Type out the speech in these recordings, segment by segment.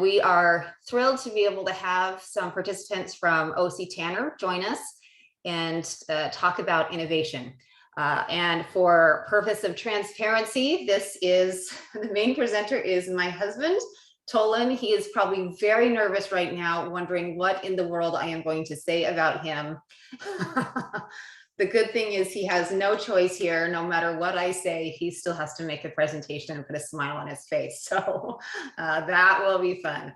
we are thrilled to be able to have some participants from OC Tanner join us and talk about innovation. And for purpose of transparency, this is the main presenter is my husband, Tolan. He is probably very nervous right now, wondering what in the world I am going to say about him. The good thing is he has no choice here. No matter what I say, he still has to make a presentation and put a smile on his face. So that will be fun.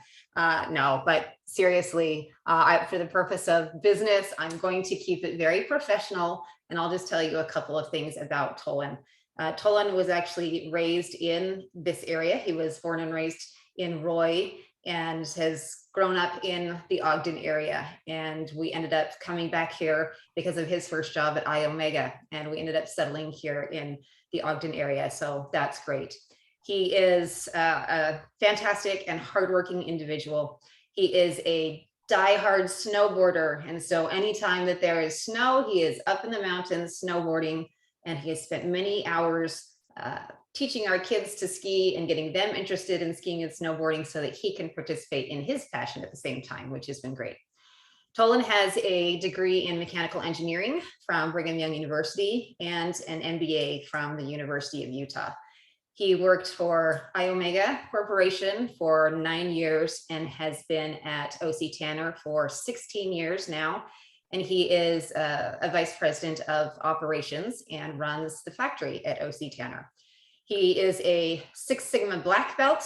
No, but seriously, for the purpose of business, I'm going to keep it very professional. And I'll just tell you a couple of things about Tolan. Tolan was actually raised in this area. He was born and raised in Roy and has grown up in the Ogden area. And we ended up coming back here because of his first job at Omega. And we ended up settling here in the Ogden area. So that's great. He is a fantastic and hardworking individual. He is a diehard snowboarder. And so anytime that there is snow, he is up in the mountains snowboarding, and he has spent many hours teaching our kids to ski and getting them interested in skiing and snowboarding so that he can participate in his passion at the same time, which has been great. Tolan has a degree in mechanical engineering from Brigham Young University and an MBA from the University of Utah. He worked for Omega Corporation for 9 years and has been at OC Tanner for 16 years now. And he is a vice president of operations and runs the factory at OC Tanner. He is a Six Sigma black belt,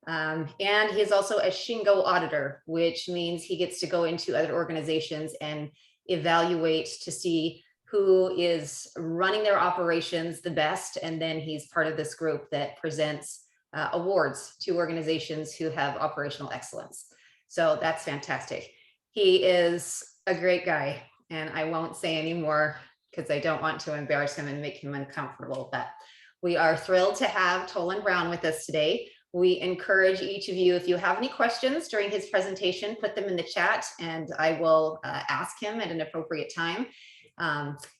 and he is also a Shingo auditor, which means he gets to go into other organizations and evaluate to see who is running their operations the best. And then he's part of this group that presents awards to organizations who have operational excellence. So that's fantastic. He is a great guy, and I won't say any more because I don't want to embarrass him and make him uncomfortable, but we are thrilled to have Tolan Brown with us today. We encourage each of you, if you have any questions during his presentation, put them in the chat and I will ask him at an appropriate time.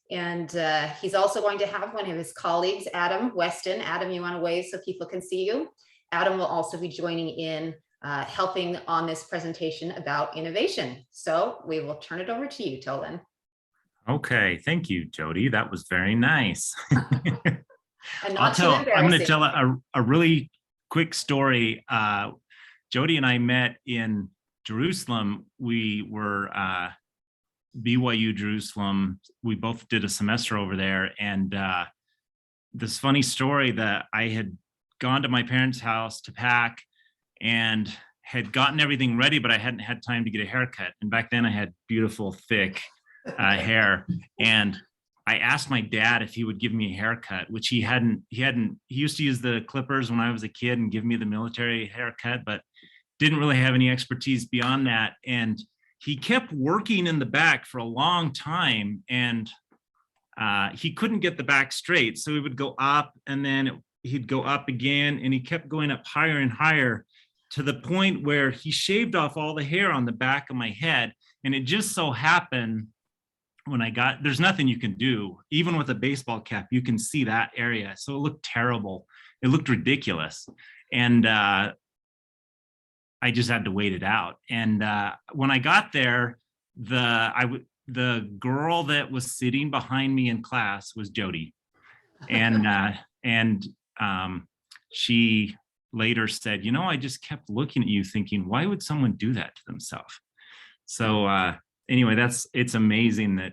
He's also going to have one of his colleagues, Adam Weston. Adam, you want to wave so people can see you? Adam will also be joining in, helping on this presentation about innovation. So we will turn it over to you, Tolan. Okay, thank you, Jody. That was very nice. And I'm going to tell a really quick story. Jody and I met in Jerusalem. We were BYU Jerusalem. We both did a semester over there. And this funny story that I had gone to my parents' house to pack and had gotten everything ready, but I hadn't had time to get a haircut. And back then I had beautiful, thick hair. And I asked my dad if he would give me a haircut, which he used to use the clippers when I was a kid and give me the military haircut, but didn't really have any expertise beyond that. And he kept working in the back for a long time, and he couldn't get the back straight. So he would go up and then he'd go up again, and he kept going up higher and higher to the point where he shaved off all the hair on the back of my head. And it just so happened when there's nothing you can do, even with a baseball cap, you can see that area. So it looked terrible. It looked ridiculous. And I just had to wait it out. And when I got there, the girl that was sitting behind me in class was Jody. And she later said, you know, I just kept looking at you thinking, why would someone do that to themselves? So anyway, it's amazing that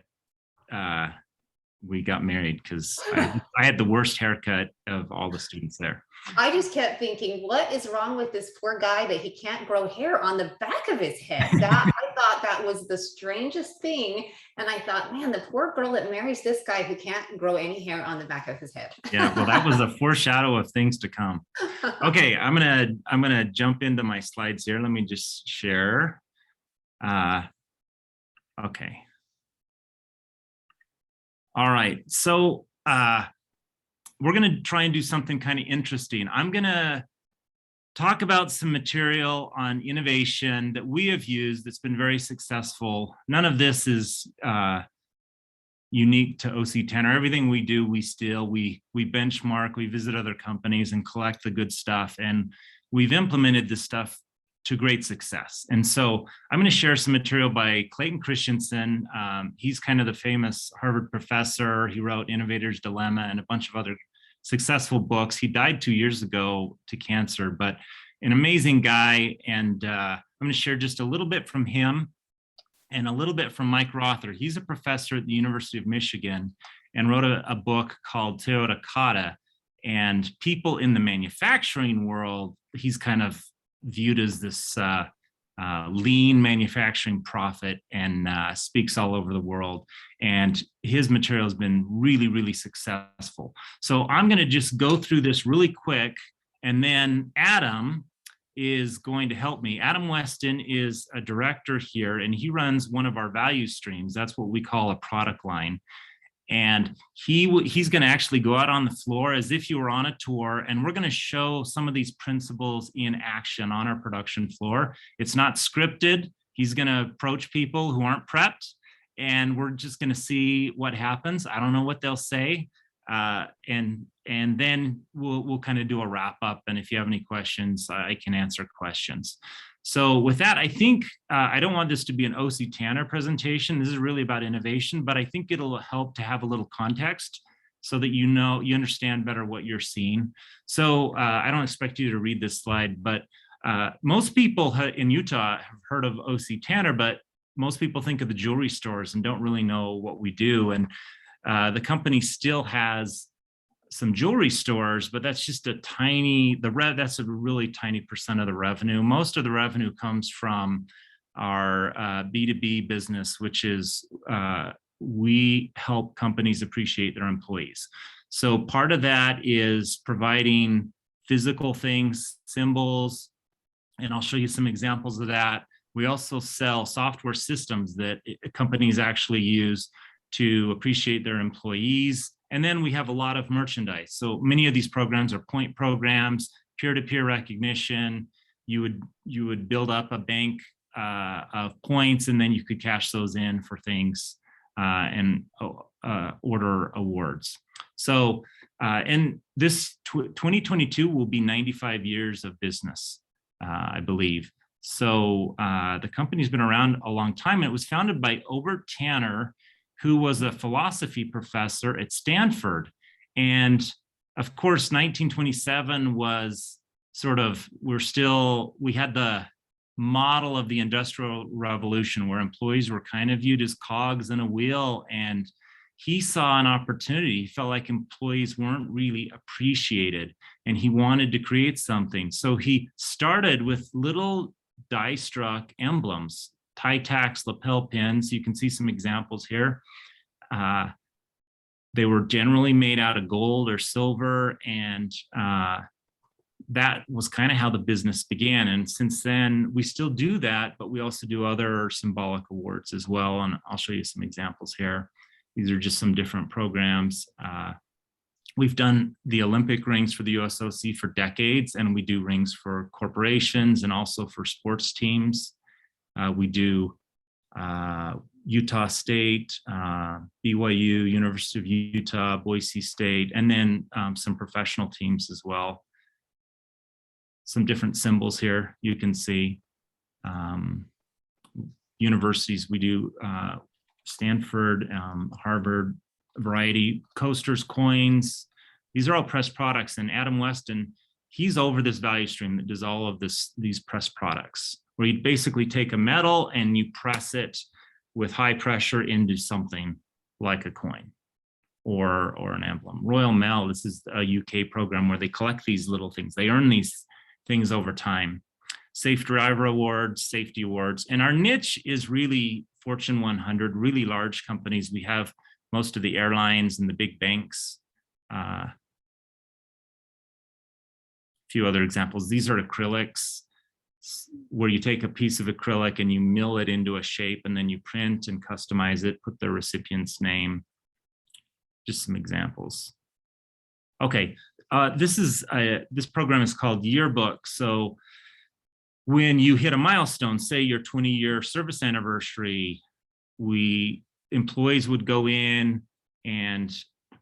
we got married, because I had the worst haircut of all the students there. I just kept thinking, what is wrong with this poor guy that he can't grow hair on the back of his head? I thought that was the strangest thing. And I thought, man, the poor girl that marries this guy who can't grow any hair on the back of his head. Yeah, well, that was a foreshadow of things to come. Okay, I'm gonna jump into my slides here. Let me just share. Okay. All right, so we're gonna try and do something kind of interesting. I'm gonna talk about some material on innovation that we have used that's been very successful. None of this is unique to OC Tanner. Everything we do, we steal, we benchmark, we visit other companies and collect the good stuff. And we've implemented this stuff to great success. And so I'm going to share some material by Clayton Christensen. He's kind of the famous Harvard professor. He wrote Innovator's Dilemma and a bunch of other successful books. He died 2 years ago to cancer, but an amazing guy. And I'm going to share just a little bit from him and a little bit from Mike Rother. He's a professor at the University of Michigan and wrote a book called Toyota Kata. And people in the manufacturing world, he's kind of viewed as this lean manufacturing prophet, and speaks all over the world. And his material has been really, really successful. So I'm going to just go through this really quick, and then Adam is going to help me. Adam Weston is a director here, and he runs one of our value streams. That's what we call a product line. And he's going to actually go out on the floor as if you were on a tour, and we're going to show some of these principles in action on our production floor. It's not scripted. He's going to approach people who aren't prepped, and we're just going to see what happens. I don't know what they'll say, and then we'll kind of do a wrap up. And if you have any questions, I can answer questions. So with that, I think I don't want this to be an OC Tanner presentation. This is really about innovation, but I think it'll help to have a little context so that you understand better what you're seeing. So I don't expect you to read this slide, but most people in Utah have heard of OC Tanner, but most people think of the jewelry stores and don't really know what we do. And the company still has some jewelry stores, but that's just that's a really tiny percent of the revenue. Most of the revenue comes from our B2B business, which is we help companies appreciate their employees. So part of that is providing physical things, symbols, and I'll show you some examples of that. We also sell software systems that companies actually use to appreciate their employees. And then we have a lot of merchandise. So many of these programs are point programs, peer-to-peer recognition. You would build up a bank of points, and then you could cash those in for things and order awards. So, and this 2022 will be 95 years of business, I believe. So the company's been around a long time. It was founded by Obert Tanner, who was a philosophy professor at Stanford. And of course, 1927 was sort of, we had the model of the Industrial Revolution where employees were kind of viewed as cogs in a wheel. And he saw an opportunity. He felt like employees weren't really appreciated, and he wanted to create something. So he started with little die-struck emblems, tie-tacks, lapel pins. You can see some examples here. They were generally made out of gold or silver, and that was kind of how the business began. And since then, we still do that, but we also do other symbolic awards as well. And I'll show you some examples here. These are just some different programs. We've done the Olympic rings for the USOC for decades, and we do rings for corporations and also for sports teams. We do Utah State, BYU, University of Utah, Boise State, and then some professional teams as well. Some different symbols here you can see. Universities, we do Stanford, Harvard, variety, coasters, coins. These are all pressed products, and Adam Weston, he's over this value stream that does all of these pressed products, where you basically take a metal and you press it with high pressure into something like a coin or an emblem. Royal Mail, this is a UK program where they collect these little things. They earn these things over time. Safe Driver Awards, safety awards. And our niche is really Fortune 100, really large companies. We have most of the airlines and the big banks. A few other examples. These are acrylics, where you take a piece of acrylic and you mill it into a shape, and then you print and customize it, put the recipient's name. Just some examples. Okay, this program is called Yearbook. So when you hit a milestone, say your 20-year service anniversary, employees would go in and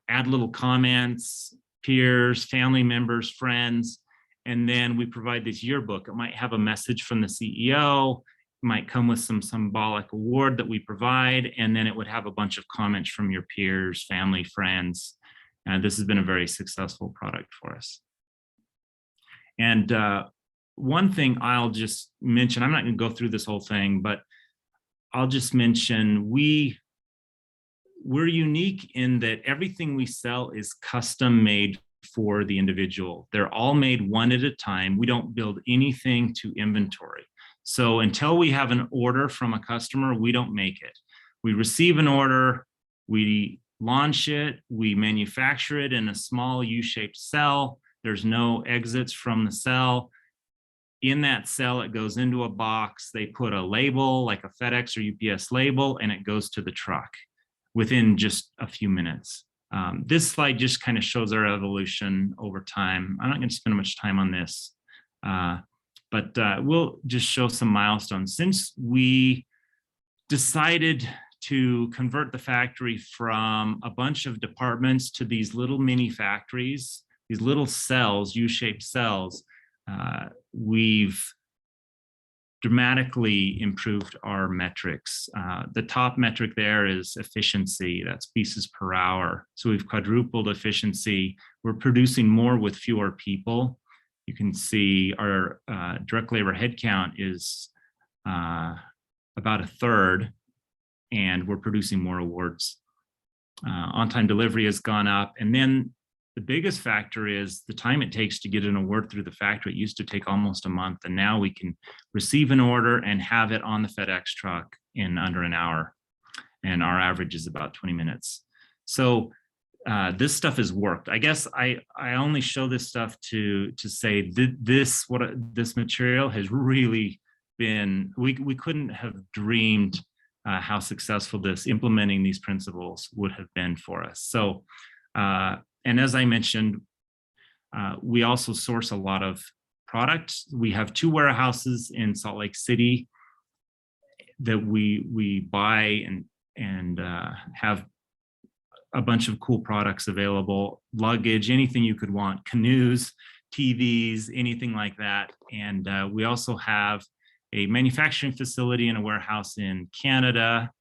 add little comments, peers, family members, friends, And then we provide this yearbook. It might have a message from the CEO, might come with some symbolic award that we provide, and then it would have a bunch of comments from your peers, family, friends. And this has been a very successful product for us. And one thing I'll just mention, I'm not going to go through this whole thing, but I'll just mention we're unique in that everything we sell is custom made for the individual. They're all made one at a time. We don't build anything to inventory. So until we have an order from a customer, we don't make it. We receive an order, we launch it, we manufacture it in a small U-shaped cell. There's no exits from the cell. In that cell, it goes into a box. They put a label, like a FedEx or UPS label, and it goes to the truck within just a few minutes. This slide just kind of shows our evolution over time. I'm not going to spend much time on this, but we'll just show some milestones. Since we decided to convert the factory from a bunch of departments to these little mini factories, these little cells, U-shaped cells, we've dramatically improved our metrics. The top metric there is efficiency, that's pieces per hour. So we've quadrupled efficiency. We're producing more with fewer people. You can see our direct labor headcount is about a third, and we're producing more awards. On-time delivery has gone up. And then the biggest factor is the time it takes to get an award through the factory. It used to take almost a month, and now we can receive an order and have it on the FedEx truck in under an hour. And our average is about 20 minutes. So this stuff has worked. I guess I only show this stuff to say that this material has really been, we couldn't have dreamed how successful implementing these principles would have been for us. So, and as I mentioned, we also source a lot of products. We have 2 warehouses in Salt Lake City that we buy and have a bunch of cool products available, luggage, anything you could want, canoes, TVs, anything like that. And we also have a manufacturing facility and a warehouse in Canada,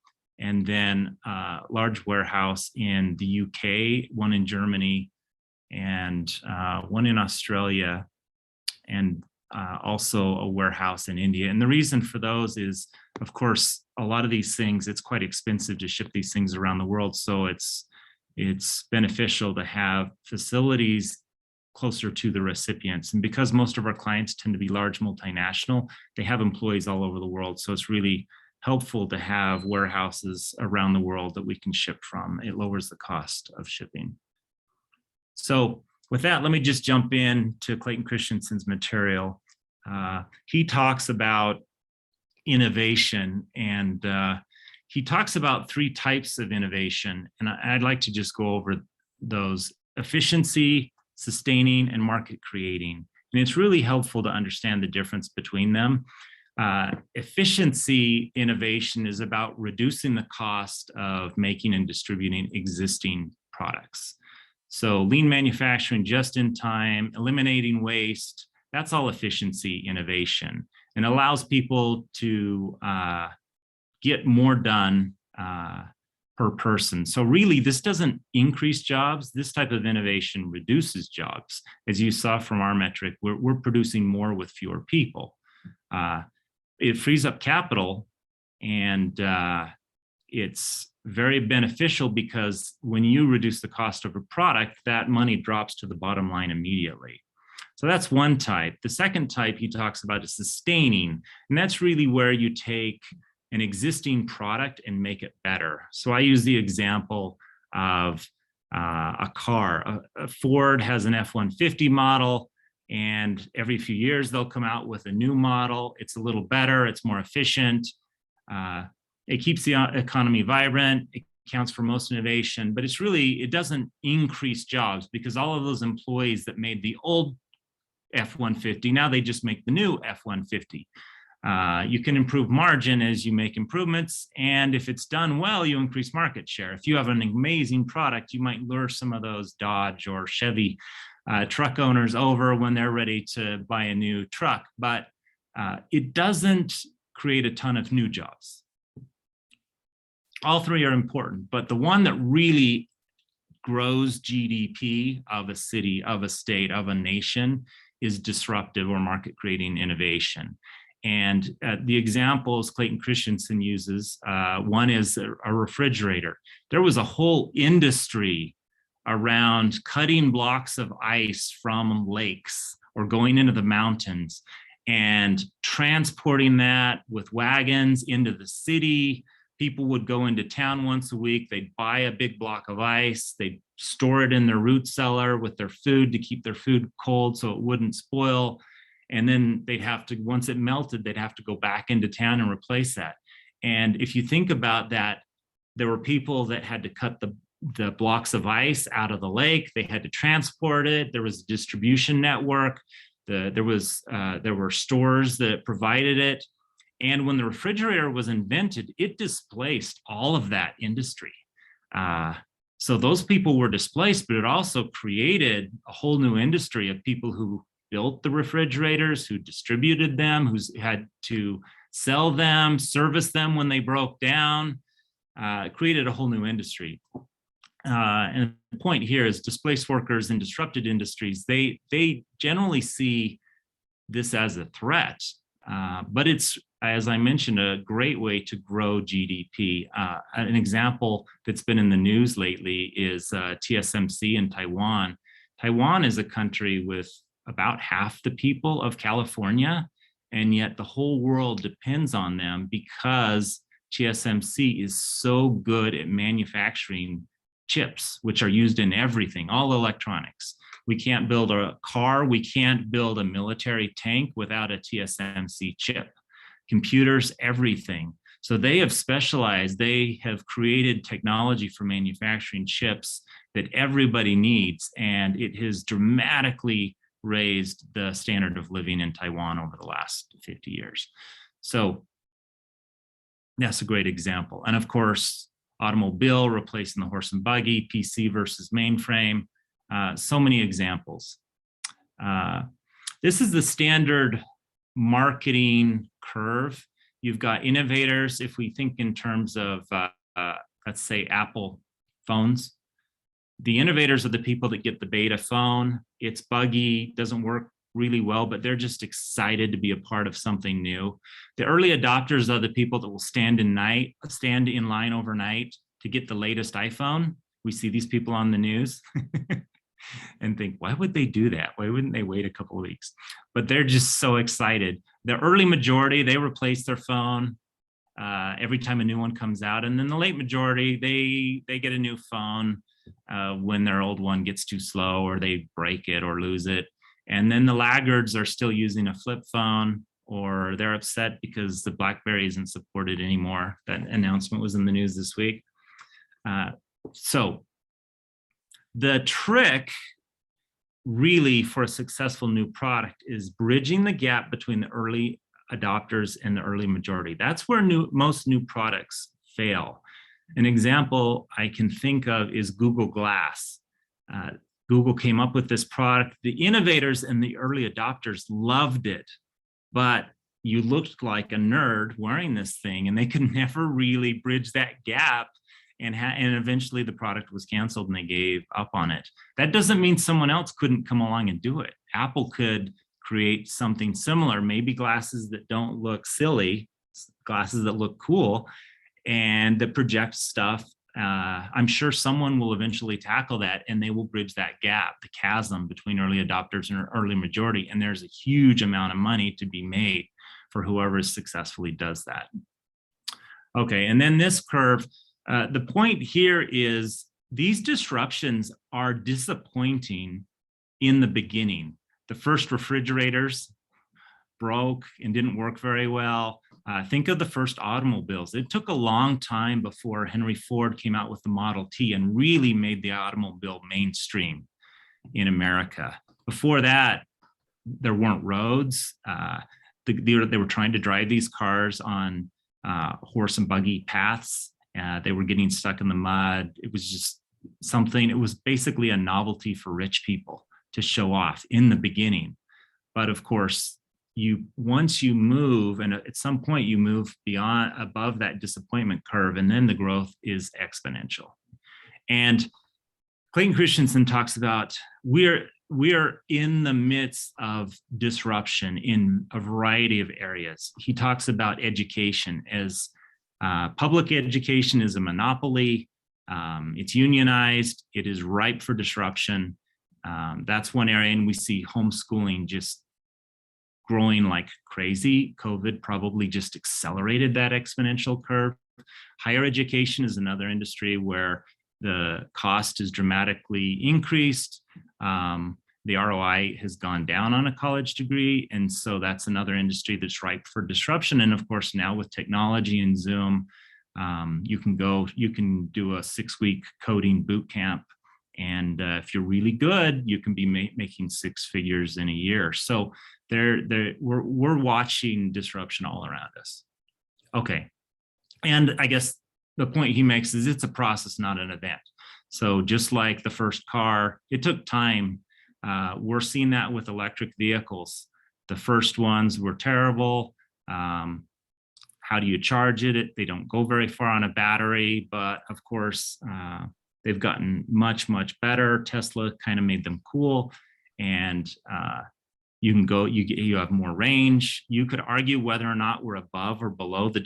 and then a large warehouse in the UK, one in Germany, and one in Australia, and also a warehouse in India. And the reason for those is, of course, a lot of these things, it's quite expensive to ship these things around the world. So it's beneficial to have facilities closer to the recipients. And because most of our clients tend to be large multinational, they have employees all over the world. So it's really helpful to have warehouses around the world that we can ship from. It lowers the cost of shipping. So with that, let me just jump in to Clayton Christensen's material. He talks about innovation, and he talks about 3 types of innovation. And I'd like to just go over those: efficiency, sustaining, and market creating. And it's really helpful to understand the difference between them. Efficiency innovation is about reducing the cost of making and distributing existing products. So lean manufacturing, just in time, eliminating waste, that's all efficiency innovation, and allows people to get more done per person. So really, this doesn't increase jobs. This type of innovation reduces jobs. As you saw from our metric, we're producing more with fewer people. It frees up capital, and it's very beneficial because when you reduce the cost of a product, that money drops to the bottom line immediately. So that's one type. The second type he talks about is sustaining, and that's really where you take an existing product and make it better. So I use the example of a car. A Ford has an F-150 model, and every few years they'll come out with a new model. It's a little better, it's more efficient. It keeps the economy vibrant, it counts for most innovation, but it doesn't increase jobs, because all of those employees that made the old F-150, now they just make the new F-150. You can improve margin as you make improvements, and if it's done well, you increase market share. If you have an amazing product, you might lure some of those Dodge or Chevy truck owners over when they're ready to buy a new truck, but it doesn't create a ton of new jobs. All three are important, but the one that really grows GDP of a city, of a state, of a nation is disruptive or market creating innovation. And the examples Clayton Christensen uses, one is a refrigerator. There was a whole industry around cutting blocks of ice from lakes or going into the mountains and transporting that with wagons into the city. People would go into town once a week, they'd buy a big block of ice, they'd store it in their root cellar with their food to keep their food cold so it wouldn't spoil. And then they'd have to, once it melted, they'd have to go back into town and replace that. And if you think about that, there were people that had to cut the blocks of ice out of the lake, they had to transport it, there was a distribution network, there were stores that provided it. And when the refrigerator was invented, it displaced all of that industry. So those people were displaced, but it also created a whole new industry of people who built the refrigerators, who distributed them, who had to sell them, service them when they broke down. It created a whole new industry. And the point here is displaced workers in disrupted industries, they generally see this as a threat, but it's, as I mentioned, a great way to grow GDP. An example that's been in the news lately is TSMC in Taiwan. Taiwan is a country with about half the people of California, and yet the whole world depends on them because TSMC is so good at manufacturing chips, which are used in everything, all electronics. We can't build a car, we can't build a military tank without a TSMC chip. Computers, everything. So they have specialized, they have created technology for manufacturing chips that everybody needs, and it has dramatically raised the standard of living in Taiwan over the last 50 years. So that's a great example. And of course, automobile replacing the horse and buggy, PC versus mainframe, so many examples. This is the standard marketing curve. You've got innovators. If we think in terms of, let's say, Apple phones, the innovators are the people that get the beta phone. It's buggy, doesn't work really well, but they're just excited to be a part of something new. The early adopters are the people that will stand in line overnight to get the latest iPhone. We see these people on the news and think, why would they do that? Why wouldn't they wait a couple of weeks? But they're just so excited. The early majority, they replace their phone every time a new one comes out. And then the late majority, they get a new phone when their old one gets too slow or they break it or lose it. And then the laggards are still using a flip phone, or they're upset because the BlackBerry isn't supported anymore. That announcement was in the news this week. So the trick really for a successful new product is bridging the gap between the early adopters and the early majority. That's where most new products fail. An example I can think of is Google Glass. Google came up with this product. The innovators and the early adopters loved it, but you looked like a nerd wearing this thing, and they could never really bridge that gap. And eventually the product was canceled and they gave up on it. That doesn't mean someone else couldn't come along and do it. Apple could create something similar, maybe glasses that don't look silly, glasses that look cool, and that project stuff. I'm sure someone will eventually tackle that, and they will bridge that gap, the chasm between early adopters and early majority. And there's a huge amount of money to be made for whoever successfully does that. Okay, and then this curve, the point here is these disruptions are disappointing in the beginning. The first refrigerators broke and didn't work very well. Think of the first automobiles. It took a long time before Henry Ford came out with the Model T and really made the automobile mainstream in America. Before that, there weren't roads. They were trying to drive these cars on horse and buggy paths. They were getting stuck in the mud. It was just something, it was basically a novelty for rich people to show off in the beginning. But of course, once you move, and at some point you move above that disappointment curve, and then the growth is exponential. And Clayton Christensen talks about we're in the midst of disruption in a variety of areas. He talks about education as public education is a monopoly. It's unionized. It is ripe for disruption. That's one area, and we see homeschooling just growing like crazy. COVID probably just accelerated that exponential curve. Higher education is another industry where the cost is dramatically increased. The ROI has gone down on a college degree. And so that's another industry that's ripe for disruption. And of course, now with technology and Zoom, you can do a 6-week coding boot camp. And if you're really good, you can be making 6 figures in a year. So we're watching disruption all around us. Okay. And I guess the point he makes is it's a process, not an event. So just like the first car, it took time. We're seeing that with electric vehicles. The first ones were terrible. How do you charge it? They don't go very far on a battery, but of course, they've gotten much, much better. Tesla kind of made them cool, and you can go, you have more range. You could argue whether or not we're above or below the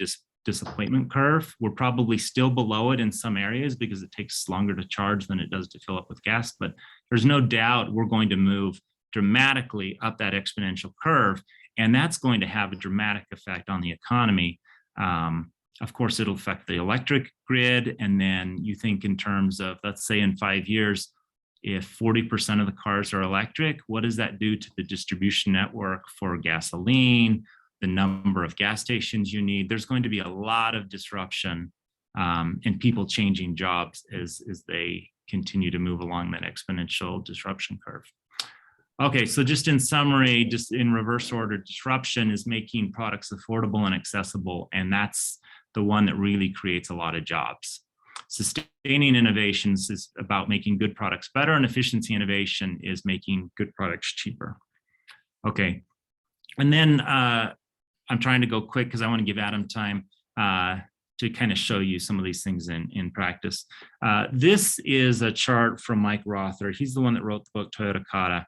disappointment curve. We're probably still below it in some areas because it takes longer to charge than it does to fill up with gas, but there's no doubt we're going to move dramatically up that exponential curve, and that's going to have a dramatic effect on the economy. Of course, it'll affect the electric grid, and then you think in terms of, let's say in 5 years, if 40% of the cars are electric, what does that do to the distribution network for gasoline, the number of gas stations you need? There's going to be a lot of disruption and people changing jobs as they continue to move along that exponential disruption curve. Okay, so just in summary, just in reverse order, disruption is making products affordable and accessible, and that's the one that really creates a lot of jobs. Sustaining innovations is about making good products better, and efficiency innovation is making good products cheaper. Okay, and then I'm trying to go quick because I want to give Adam time to kind of show you some of these things in practice. This is a chart from Mike Rother. He's the one that wrote the book Toyota Kata.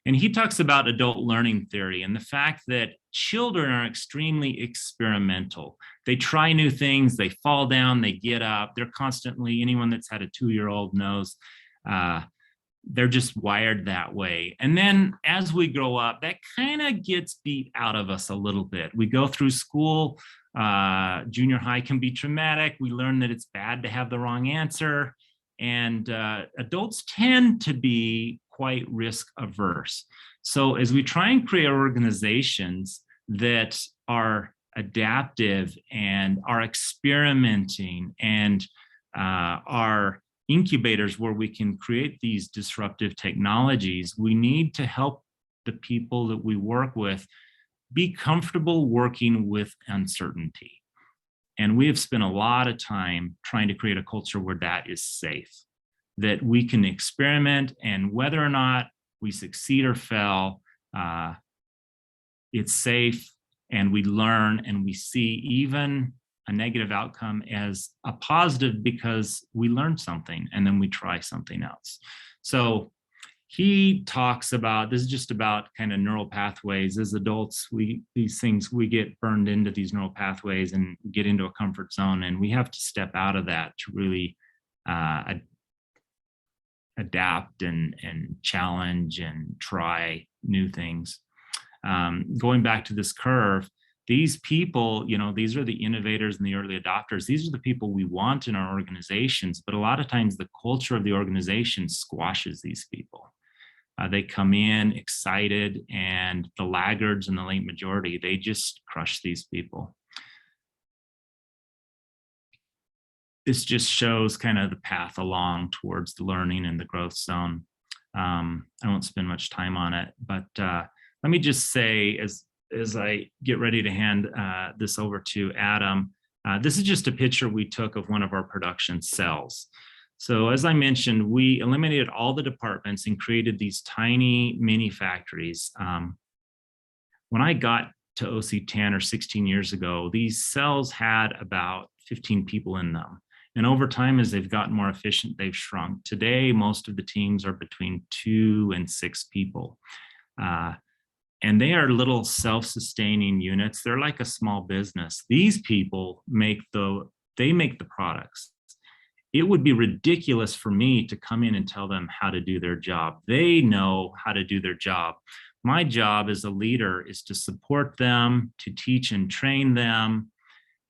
And he talks about adult learning theory and the fact that children are extremely experimental. They try new things, they fall down, they get up. They're constantly, anyone that's had a 2-year-old knows, they're just wired that way. And then as we grow up, that kind of gets beat out of us a little bit. We go through school, junior high can be traumatic. We learn that it's bad to have the wrong answer. And adults tend to be quite risk averse. So as we try and create organizations that are adaptive and are experimenting and are incubators where we can create these disruptive technologies, we need to help the people that we work with be comfortable working with uncertainty. And we have spent a lot of time trying to create a culture where that is safe, that we can experiment, and whether or not we succeed or fail, it's safe, and we learn, and we see even a negative outcome as a positive because we learned something and then we try something else. So he talks about, this is just about kind of neural pathways. As adults, we get burned into these neural pathways and get into a comfort zone, and we have to step out of that to really adapt and challenge and try new things. Going back to this curve, these people, these are the innovators and the early adopters. These are the people we want in our organizations, but a lot of times the culture of the organization squashes these people. They come in excited, and the laggards and the late majority, they just crush these people. This just shows kind of the path along towards the learning and the growth zone. I won't spend much time on it, but let me just say, as I get ready to hand this over to Adam, this is just a picture we took of one of our production cells. So as I mentioned, we eliminated all the departments and created these tiny mini factories. When I got to OC Tanner 16 years ago, these cells had about 15 people in them. And over time, as they've gotten more efficient, they've shrunk. Today, most of the teams are between 2 and 6 people. And they are little self-sustaining units. They're like a small business. These people make the products. It would be ridiculous for me to come in and tell them how to do their job. They know how to do their job. My job as a leader is to support them, to teach and train them,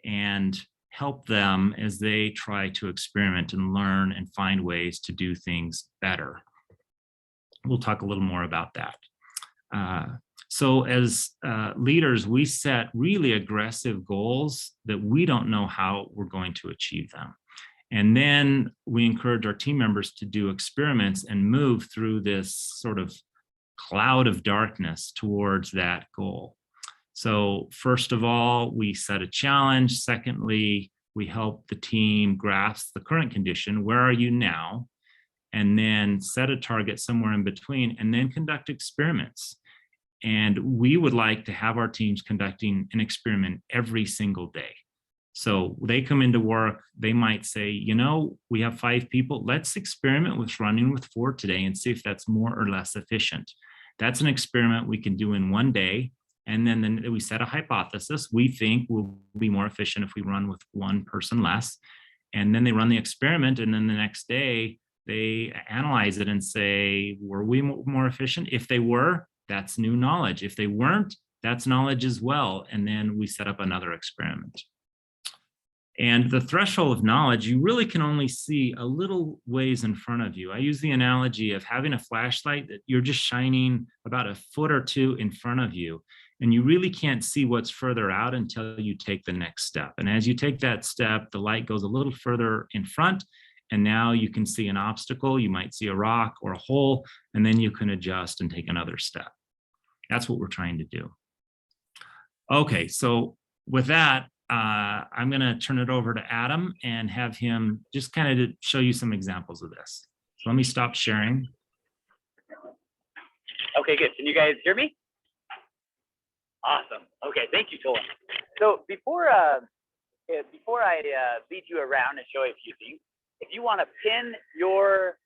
and help them as they try to experiment and learn and find ways to do things better. We'll talk a little more about that. So as leaders, we set really aggressive goals that we don't know how we're going to achieve them. And then we encourage our team members to do experiments and move through this sort of cloud of darkness towards that goal. So first of all, we set a challenge. Secondly, we help the team grasp the current condition. Where are you now? And then set a target somewhere in between, and then conduct experiments. And we would like to have our teams conducting an experiment every single day. So they come into work, they might say, you know, we have 5 people, let's experiment with running with 4 today and see if that's more or less efficient. That's an experiment we can do in one day. And then we set a hypothesis. We think we'll be more efficient if we run with 1 person less. And then they run the experiment. And then the next day they analyze it and say, were we more efficient? If they were, that's new knowledge. If they weren't, that's knowledge as well. And then we set up another experiment. And the threshold of knowledge, you really can only see a little ways in front of you. I use the analogy of having a flashlight that you're just shining about a foot or 2 in front of you. And you really can't see what's further out until you take the next step. And as you take that step, the light goes a little further in front. And now you can see an obstacle. You might see a rock or a hole, and then you can adjust and take another step. That's what we're trying to do. Okay, so with that, I'm going to turn it over to Adam and have him just kind of show you some examples of this. So let me stop sharing. Okay, good. Can you guys hear me? Awesome. Okay, thank you, Tolan. So before I lead you around and show you a few things, if you want to pin your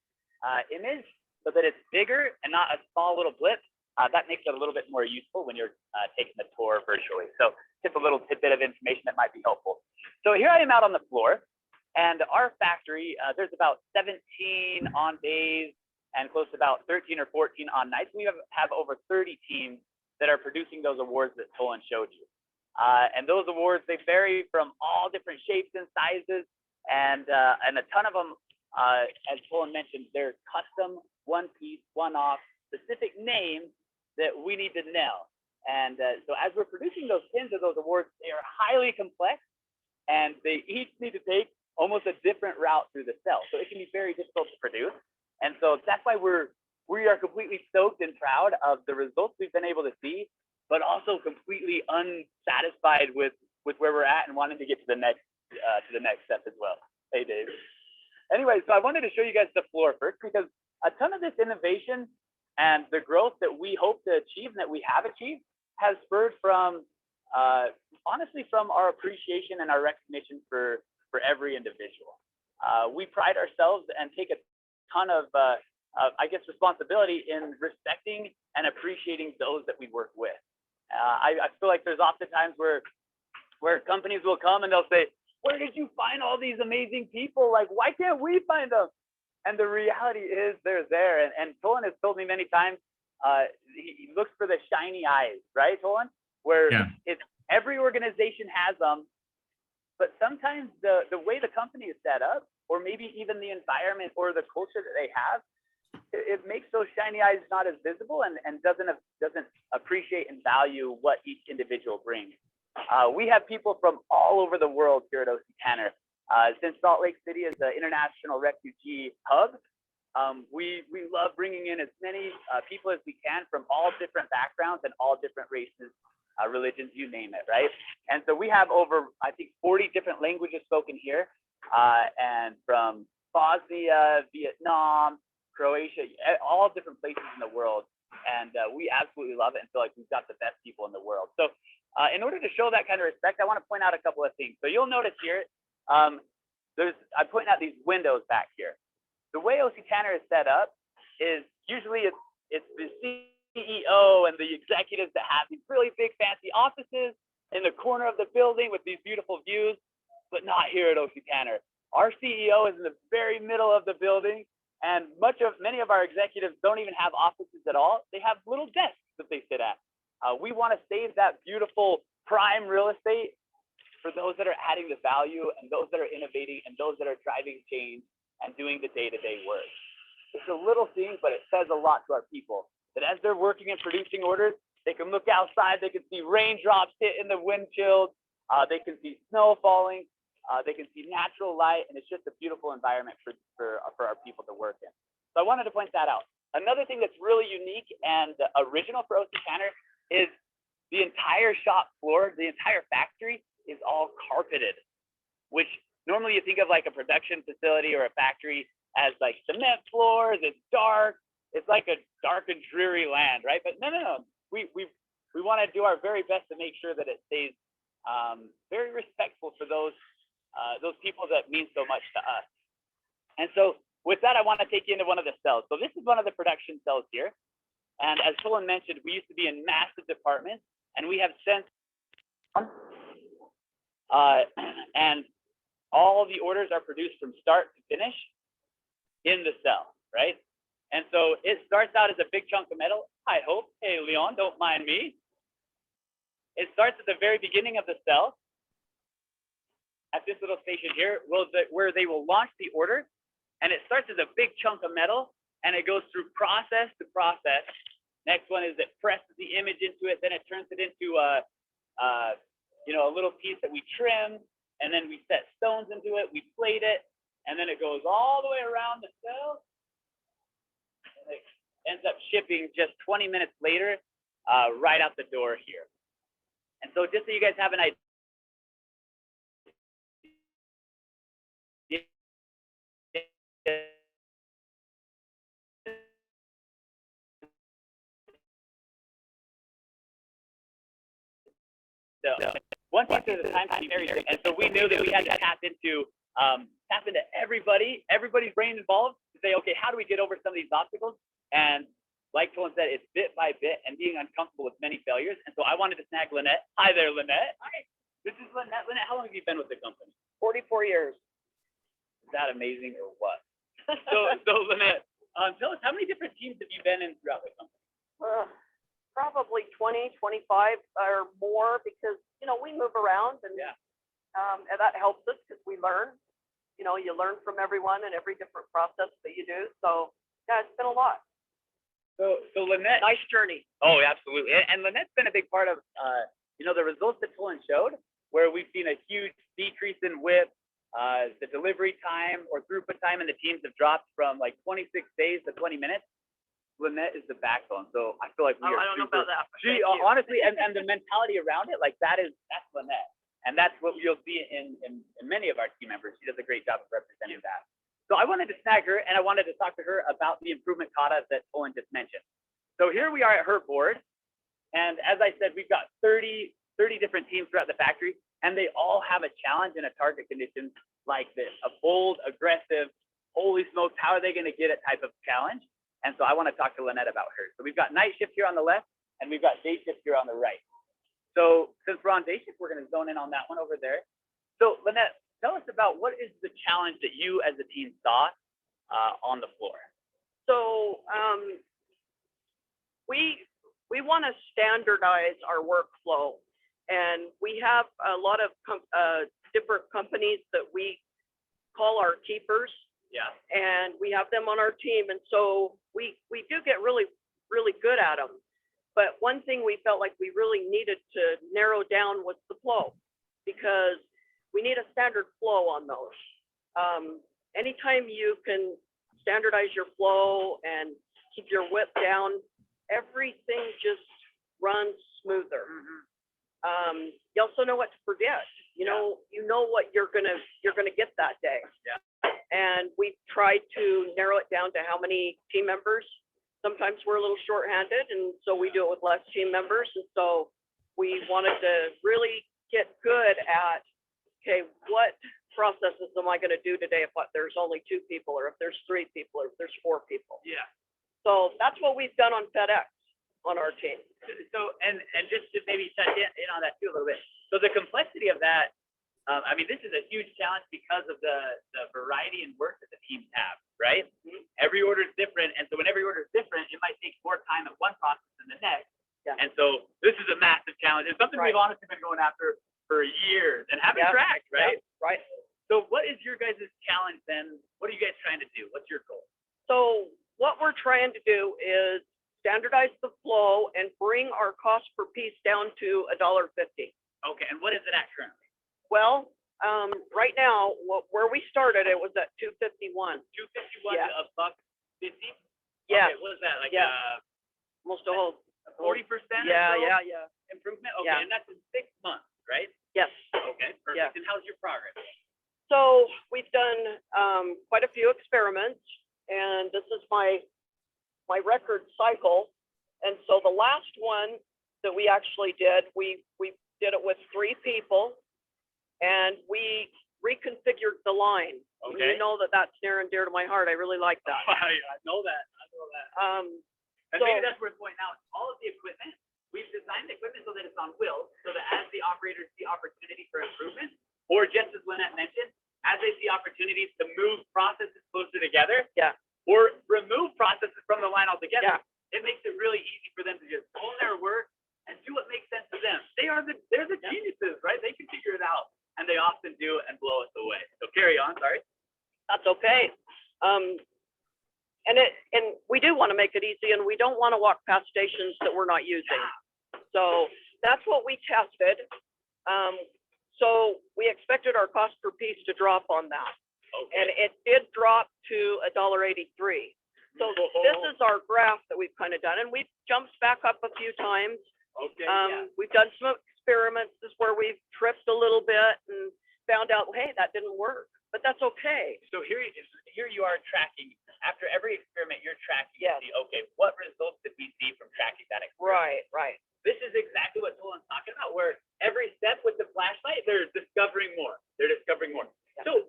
image so that it's bigger and not a small little blip, that makes it a little bit more useful when you're taking the tour virtually. So just a little tidbit of information that might be helpful. So here I am out on the floor, and our factory, there's about 17 on days and close to about 13 or 14 on nights. We have over 30 teams that are producing those awards that Tolan showed you. And those awards, they vary from all different shapes and sizes, and a ton of them, as Tolan mentioned, they're custom, one piece, one off, specific names that we need to nail. And so as we're producing those pins of those awards, they are highly complex, and they each need to take almost a different route through the cell. So it can be very difficult to produce. And so that's why we are completely stoked and proud of the results we've been able to see, but also completely unsatisfied with where we're at and wanting to get to the next step as well. Hey, Dave. Anyway, so I wanted to show you guys the floor first, because a ton of this innovation and the growth that we hope to achieve and that we have achieved has spurred from, honestly, from our appreciation and our recognition for every individual. We pride ourselves and take a ton of, I guess, responsibility in respecting and appreciating those that we work with. I feel like there's oftentimes where companies will come and they'll say, where did you find all these amazing people? Like, why can't we find them? And the reality is they're there. And Tolan has told me many times, he looks for the shiny eyes, right, Tolan? Where it's every organization has them, but sometimes the way the company is set up, or maybe even the environment or the culture that they have, it makes those shiny eyes not as visible and doesn't appreciate and value what each individual brings. We have people from all over the world here at OC Tanner. Since Salt Lake City is an international refugee hub, we love bringing in as many people as we can from all different backgrounds and all different races, religions, you name it, right? And so we have over, I think, 40 different languages spoken here, and from Bosnia, Vietnam, Croatia, all different places in the world. And we absolutely love it and feel like we've got the best people in the world. So in order to show that kind of respect, I want to point out a couple of things. So you'll notice here, I'm pointing out these windows back here. The way OC Tanner is set up is usually it's the CEO and the executives that have these really big fancy offices in the corner of the building with these beautiful views, but not here at OC Tanner. Our CEO is in the very middle of the building, and many of our executives don't even have offices at all. They have little desks that they sit at. We want to save that beautiful prime real estate for those that are adding the value and those that are innovating and those that are driving change and doing the day-to-day work. It's a little thing, but it says a lot to our people that as they're working and producing orders, they can look outside, they can see raindrops hit in the windshield, they can see snow falling, they can see natural light, and it's just a beautiful environment for our people to work in. So I wanted to point that out. Another thing that's really unique and original for OC Tanner is the entire shop floor, the entire factory is all carpeted, which normally you think of like a production facility or a factory as like cement floors, it's dark, it's like a dark and dreary land, right? But no. We want to do our very best to make sure that it stays very respectful for those people that mean so much to us. And so with that, I want to take you into one of the cells. So this is one of the production cells here. And as Tolan mentioned, we used to be in massive departments, and we have since and all the orders are produced from start to finish in the cell, right? And so it starts out as a big chunk of metal, I hope. Hey, Leon, don't mind me. It starts at the very beginning of the cell at this little station here where they will launch the order. And it starts as a big chunk of metal, and it goes through process to process. Next one is it presses the image into it, then it turns it into a little piece that we trim, and then we set stones into it, we plate it, and then it goes all the way around the cell. And it ends up shipping just 20 minutes later, right out the door here. And so just so you guys have an idea, one piece at a time to be very strict. And so we knew that we had to tap into everybody, everybody's brain involved to say, okay, how do we get over some of these obstacles? And like Tolan said, it's bit by bit and being uncomfortable with many failures. And so I wanted to snag Lynette. Hi there, Lynette. Hi. This is Lynette. Lynette, how long have you been with the company? 44 years. Is that amazing or what? So Lynette, tell us, how many different teams have you been in throughout the company? Probably 20, 25 or more, because, we move around and, and that helps us because we learn. You learn from everyone and every different process that you do. So, yeah, it's been a lot. So Lynette. Nice journey. Oh, absolutely. And Lynette's been a big part of, the results that Tolan showed, where we've seen a huge decrease in WIP. The delivery time or throughput time in the teams have dropped from like 26 days to 20 minutes. Lynette is the backbone. So I feel like we are I don't know about that. Honestly, and the mentality around it, like that's Lynette. And that's what you'll see in many of our team members. She does a great job of representing that. So I wanted to snag her and I wanted to talk to her about the improvement kata that Tolan just mentioned. So here we are at her board. And as I said, we've got 30 different teams throughout the factory, and they all have a challenge and a target condition like this, a bold, aggressive, holy smokes, how are they going to get it type of challenge? And so I want to talk to Lynette about her. So we've got night shift here on the left, and we've got day shift here on the right. So since we're on day shift, we're going to zone in on that one over there. So Lynette, tell us about what is the challenge that you as a team saw on the floor? So we want to standardize our workflow, and we have a lot of different companies that we call our keepers. Yeah. And we have them on our team, and so we do get really, really good at them. But one thing we felt like we really needed to narrow down was the flow, because we need a standard flow on those. Anytime you can standardize your flow and keep your WIP down, everything just runs smoother. Mm-hmm. You also know what to forget. You know what you're gonna get that day. Yeah. and we tried to narrow it down to how many team members. Sometimes we're a little shorthanded, and so we do it with less team members. And so we wanted to really get good at, okay, what processes am I going to do today if there's only 2 people, or if there's 3 people, or if there's 4 people. Yeah. So that's what we've done on FedEx on our team. So, and just to maybe touch in on that too a little bit. So the complexity of that, I mean, this is a huge challenge because of the variety in work that the teams have, right? Mhm. Every order is different. And so when every order is different, it might take more time at one process than the next. Yeah. And so this is a massive challenge. It's something Right. we've honestly been going after for years and haven't Yeah. tracked, right? Yeah, right. So what is your guys' challenge then? What are you guys trying to do? What's your goal? So what we're trying to do is standardize the flow and bring our cost per piece down to $1.50. Okay, and what is it at currently? Well, right now, where we started, it was at 251. 251 Yeah. to $1.50? Yeah, Okay, what is that? Like Yeah. almost a whole. 40%? Yeah, or so yeah. improvement? Okay, Yeah. and that's in 6 months, right? Yes. Okay, perfect. Yeah. And how's your progress? So we've done quite a few experiments, and this is my record cycle. And so the last one that we actually did, we did it with 3 people, and we reconfigured the line. And Okay. you know that's near and dear to my heart. I really like that. I know that. I know that. And So- maybe that's worth pointing out. All of the equipment, we've designed the equipment so that it's on wheels, so that as the operators see opportunity for improvement, or just as Lynette mentioned, as they see opportunities to move processes closer together, Yeah. or remove processes from the line altogether, Yeah. it makes it really easy for them to just own their work and do what makes sense to them. They're the Yeah. geniuses, right? They can figure it out, and they often do and blow us away. So carry on. Sorry. That's okay. And we do want to make it easy, and we don't want to walk past stations that we're not using. So that's what we tested. So we expected our cost per piece to drop on that, and Okay. it did drop to $1.83. So this is our graph that we've kind of done, and we've jumped back up a few times. Okay. Yeah. We've done some experiments. This is where we've tripped a little bit and found out, hey, that didn't work, but that's okay. So here you are tracking. After every experiment, you're tracking Yes. to see, okay, what results did we see from tracking that experiment? Right. This is exactly what Tolan's talking about, where every step with the flashlight, they're discovering more. They're discovering more. Yeah. So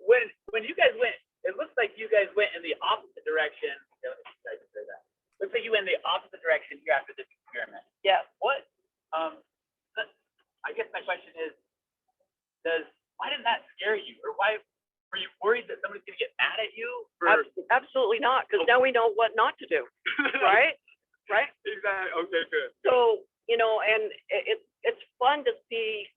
when you guys went, it looks like you guys went in the opposite direction. Looks like you went in the opposite direction here after this experiment. Yes. What? I guess my question is, why didn't that scare you, or why were you worried that somebody's gonna get mad at you for? Absolutely not, because now we know what not to do, right? Right? Exactly. Okay, good. So, and it's fun to see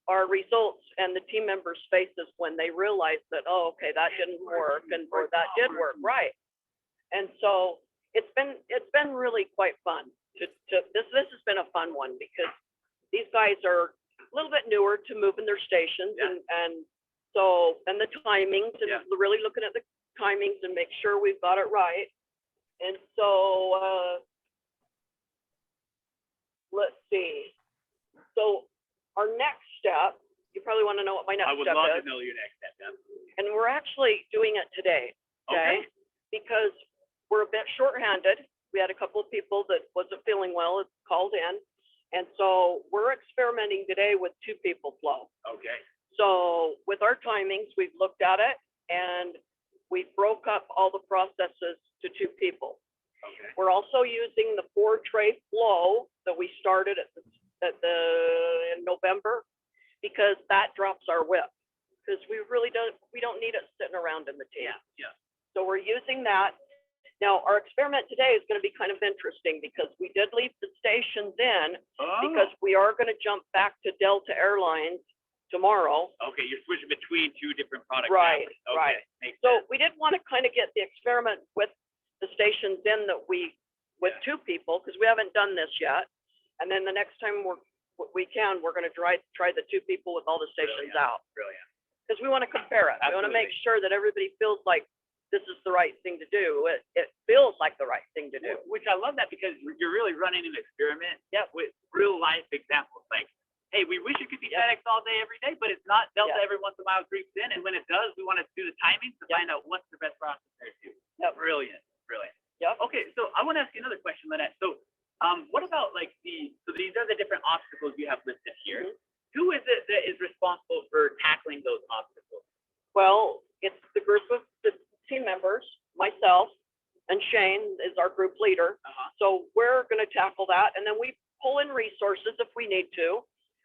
our results and the team members' faces when they realize that, oh, okay, that didn't work, or that did work, right? And so it's been really quite fun this has been a fun one, because these guys are a little bit newer to moving their stations, Yeah. and the timings, and Yeah. really looking at the timings and make sure we've got it right. And so let's see. So our next step, you probably want to know what my next I would step love is. to know your next step. Yeah. And we're actually doing it today, okay? Because we're a bit shorthanded. We had a couple of people that wasn't feeling well, called in. And so we're experimenting today with 2 people flow. Okay. So with our timings, we've looked at it, and we broke up all the processes to 2 people. Okay. We're also using the 4-tray flow that we started in November, because that drops our whip, because we don't need it sitting around in the team. Yeah. So we're using that. Now, our experiment today is going to be kind of interesting, because we did leave the stations in, because we are going to jump back to Delta Airlines tomorrow. Okay, you're switching between 2 different product Right, families. Okay, right. makes So sense. we did want to kind of get the experiment with the stations in with 2 people, because we haven't done this yet. And then the next time we're going to try the 2 people with all the stations out, Brilliant. because we want to compare it. We want to make sure that everybody feels like this is the right thing to do. It feels like the right thing to do. Which I love that, because you're really running an experiment Yep. with real life examples. Like hey, we wish it could be FedEx all day, every day, but it's not. Delta Yeah. every once in a while creeps in, and when it does, we want to do the timing to find out what's the best process there too. Yep. Brilliant, brilliant. Yep. Okay, so I want to ask you another question, Lynette. So, what about like so these are the different obstacles you have listed here. Who is it that is responsible for tackling those obstacles? Well, it's the group of the team members, myself, and Shane is our group leader. So we're going to tackle that, and then we pull in resources if we need to.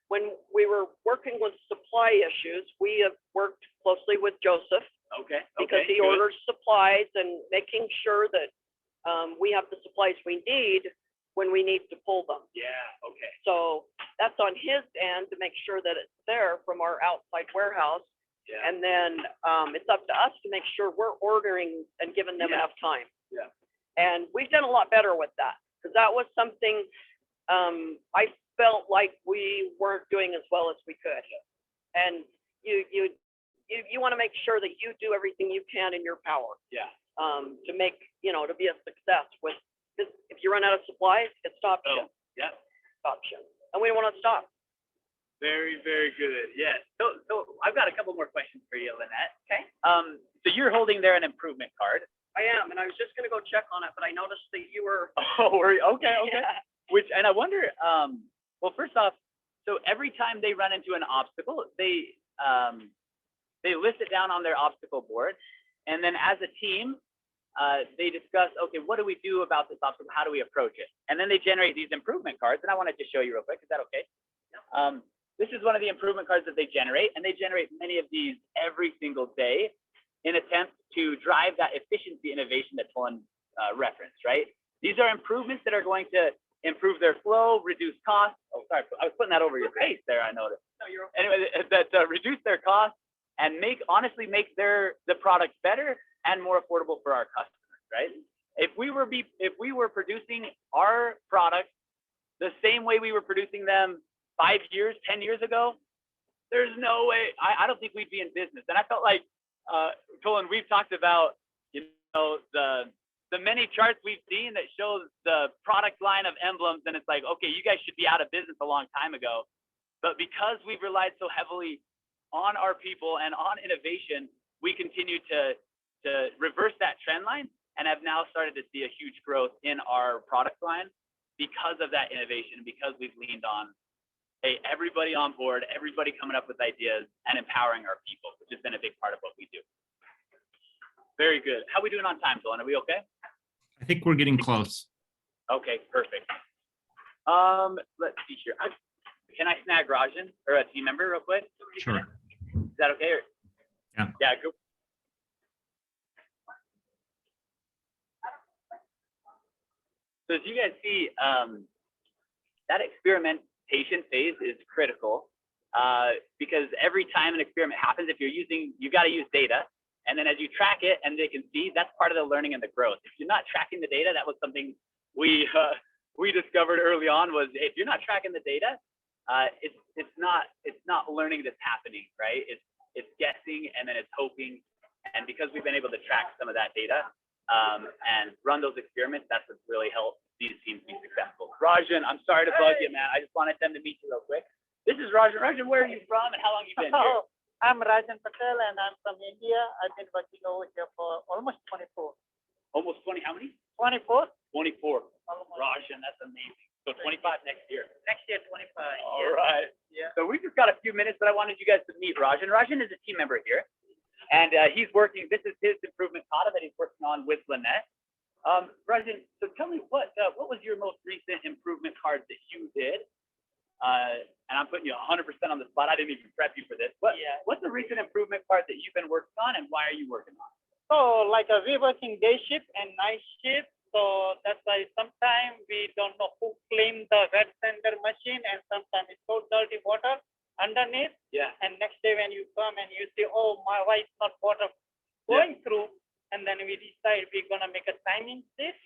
When we were working with supply issues, we have worked closely with Joseph Okay. because he good. orders supplies and making sure that we have the supplies we need when we need to pull them. Yeah. Okay. So that's on his end to make sure that it's there from our outside warehouse. Yeah. And then it's up to us to make sure we're ordering and giving them Yeah. enough time. Yeah. And we've done a lot better with that because that was something I felt like we weren't doing as well as we could. And you want to make sure that you do everything you can in your power Yeah. to make, to be a success with, if you run out of supplies, it stops you. Oh, yeah. Stops you. And we don't want to stop. Very, very good. Yes. So I've got a couple more questions for you, Lynette. Okay. So you're holding there an improvement card. I am, and I was just gonna go check on it, but I noticed that you were. Oh, okay. Yeah. And I wonder, well, first off, so every time they run into an obstacle, they list it down on their obstacle board, and then as a team, they discuss, okay, what do we do about this obstacle? How do we approach it? And then they generate these improvement cards, and I wanted to show you real quick. Is that okay? This is one of the improvement cards that they generate, and they generate many of these every single day in attempts to drive that efficiency innovation that Tolan referenced, right? These are improvements that are going to improve their flow, reduce costs. Oh, sorry, I was putting that over your face there, I noticed. No, you're okay. Anyway, that reduce their costs and honestly make the product better and more affordable for our customers, right? If we were producing our products the same way we were producing them 5 years, 10 years ago, there's no way. I don't think we'd be in business. And I felt like, Tolan, we've talked about, the many charts we've seen that shows the product line of emblems, and it's like, okay, you guys should be out of business a long time ago. But because we've relied so heavily on our people and on innovation, we continue to reverse that trend line and have now started to see a huge growth in our product line because of that innovation, because we've leaned on, hey, everybody on board, everybody coming up with ideas and empowering our people, which has been a big part of what we do. Very good. How are we doing on time, Tolan? Are we okay? I think we're getting close. Okay, perfect. Let's see here. Can I snag Rajan or a team member real quick? Sure. Is that okay? Yeah. Yeah, go. So as you guys see, that experimentation phase is critical because every time an experiment happens, if you're you got to use data. And then as you track it and they can see, that's part of the learning and the growth. If you're not tracking the data, that was something we discovered early on was if you're not tracking the data, it's not learning that's happening, right? It's guessing and then it's hoping. And because we've been able to track some of that data and run those experiments, that's what's really helped these teams be successful. Rajan, I'm sorry to bug you, man. I just wanted them to meet you real quick. This is Rajan. Rajan, where are you from and how long you been here? I'm Rajan Patel and I'm from India. I've been working over here for almost 24. Almost 20, how many? 24? 24. Rajan, that's amazing. So 25 next year. Next year, 25. All right. Yeah. So we've just got a few minutes, but I wanted you guys to meet Rajan. Rajan is a team member here. And he's working, this is his improvement kata that he's working on with Lynette. Rajan, so tell me what was your most recent improvement card that you did? And I'm putting you 100% on the spot. I didn't even prep you for this. What's the recent improvement card that you've been working on and why are you working on it? So like we're working day shift and night shift. So that's why sometimes we don't know who cleaned the red sender machine and sometimes it's so dirty water underneath. Yeah. And next day when you come and you see, oh, why it's not water going through. And then we decide we're going to make a timing sheet.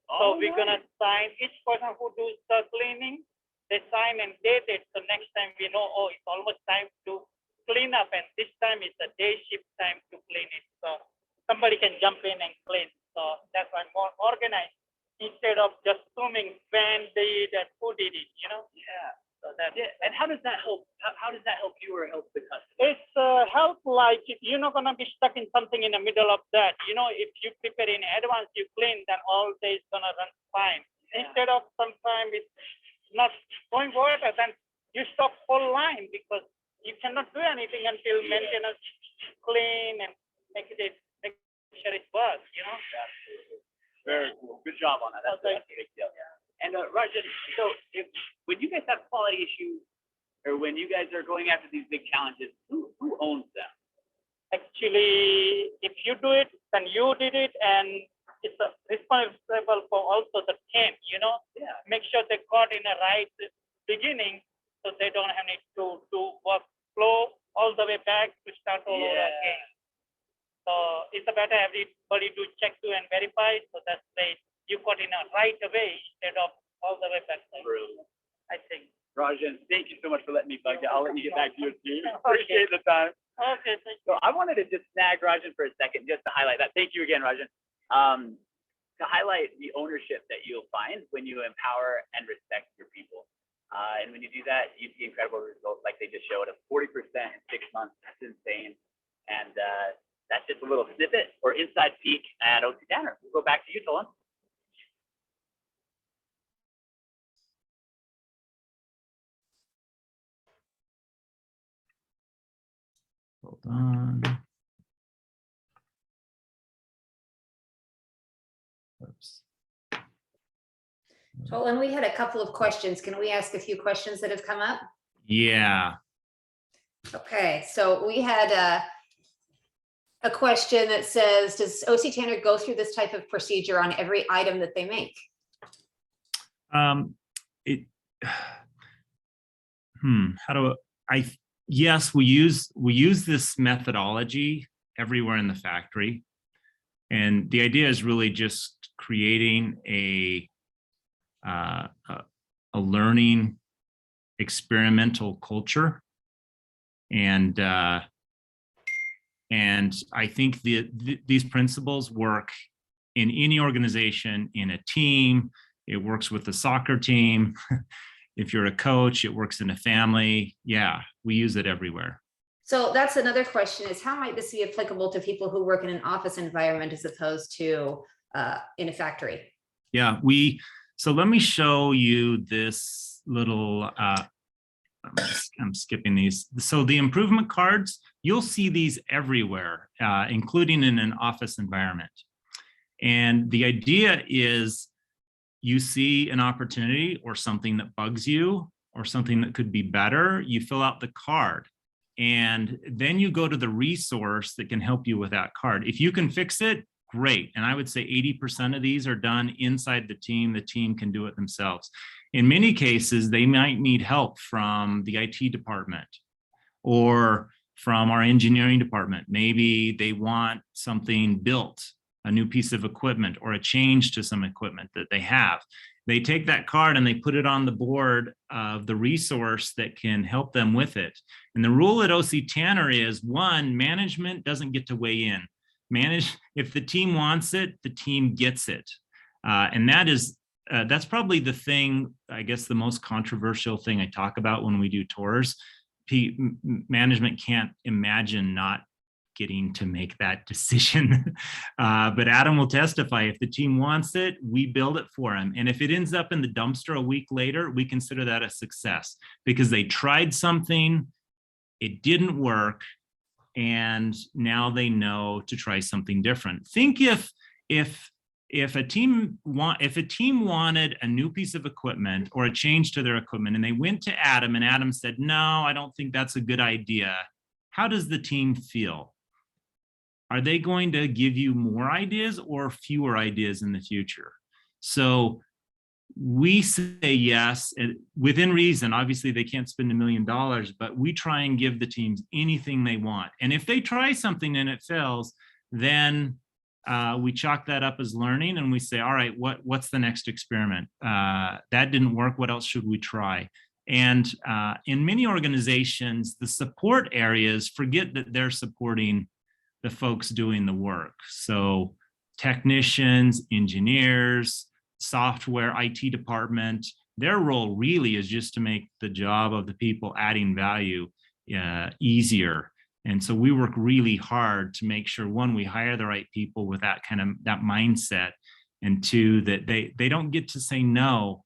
So we're going to sign each person who does the cleaning. They sign and date it. So next time we know, oh, it's almost time to clean up. And this time it's a day shift time to clean it. So somebody can jump in and clean. So that's why I'm more organized instead of just assuming when did and who did it, Yeah. So that And how does that help? How does that help you or help the customer? it's help like if you're not gonna be stuck in something in the middle of that. You know, if you prepare in advance, you clean, then all day is gonna run fine. Yeah. Instead of sometimes it's not going water, then you stop whole line because you cannot do anything until maintenance clean and make sure it works. You know. Absolutely. Very cool. Good job on that. That's a big deal. And Rajan, so when you guys have quality issues, or when you guys are going after these big challenges, who owns them? Actually, if you do it, then you did it, and it's responsible for also the team. You know, Yeah. make sure they got in the right beginning, so they don't have to work flow all the way back to start all over again. So it's better everybody do check to and verify, so that they you got in a right away instead of all the way back. Brilliant. I think. Rajan, thank you so much for letting me bug you. I'll let you get back to your team. Appreciate the time. Okay, thank you. So I wanted to just snag Rajan for a second, just to highlight that. Thank you again, Rajan. To highlight the ownership that you'll find when you empower and respect your people. And when you do that, you see incredible results like they just showed, of 40% in 6 months. That's insane. And that's just a little snippet or inside peek at OC Tanner. We'll go back to you, Tolan. Hold on. Oops. Tolan, we had a couple of questions. Can we ask a few questions that have come up? Yeah. Okay, so we had a question that says, does OC Tanner go through this type of procedure on every item that they make? How do yes, we use this methodology everywhere in the factory. And the idea is really just creating a learning experimental culture. And I think these principles work in any organization, in a team. It works with the soccer team. If you're a coach, it works in a family. Yeah, we use it everywhere. So that's another question, is how might this be applicable to people who work in an office environment as opposed to in a factory? Yeah, so let me show you this little, I'm skipping these. So the improvement cards, you'll see these everywhere, including in an office environment. And the idea is you see an opportunity or something that bugs you or something that could be better, you fill out the card. And then you go to the resource that can help you with that card. If you can fix it, great. And I would say 80% of these are done inside the team. The team can do it themselves. In many cases, they might need help from the IT department or from our engineering department. Maybe they want something built, a new piece of equipment or a change to some equipment that they have. They take that card and they put it on the board of the resource that can help them with it. And the rule at OC Tanner is, one, management doesn't get to weigh in. If the team wants it, the team gets it. And that's probably the thing, I guess, the most controversial thing I talk about when we do tours. Management can't imagine not getting to make that decision. But Adam will testify, if the team wants it, we build it for them. And if it ends up in the dumpster a week later, we consider that a success because they tried something, it didn't work, and now they know to try something different. Think if a team wanted a new piece of equipment or a change to their equipment, and they went to Adam, and Adam said, no, I don't think that's a good idea. How does the team feel? Are they going to give you more ideas or fewer ideas in the future? So we say yes, and within reason. Obviously, they can't spend $1 million, but we try and give the teams anything they want. And if they try something and it fails, then we chalk that up as learning, and we say, all right, what's the next experiment? That didn't work. What else should we try? And in many organizations, the support areas forget that they're supporting the folks doing the work. So technicians, engineers, software, IT department, Their role really is just to make the job of the people adding value easier. And so we work really hard to make sure, one, we hire the right people with that kind of that mindset, and two, that they don't get to say no.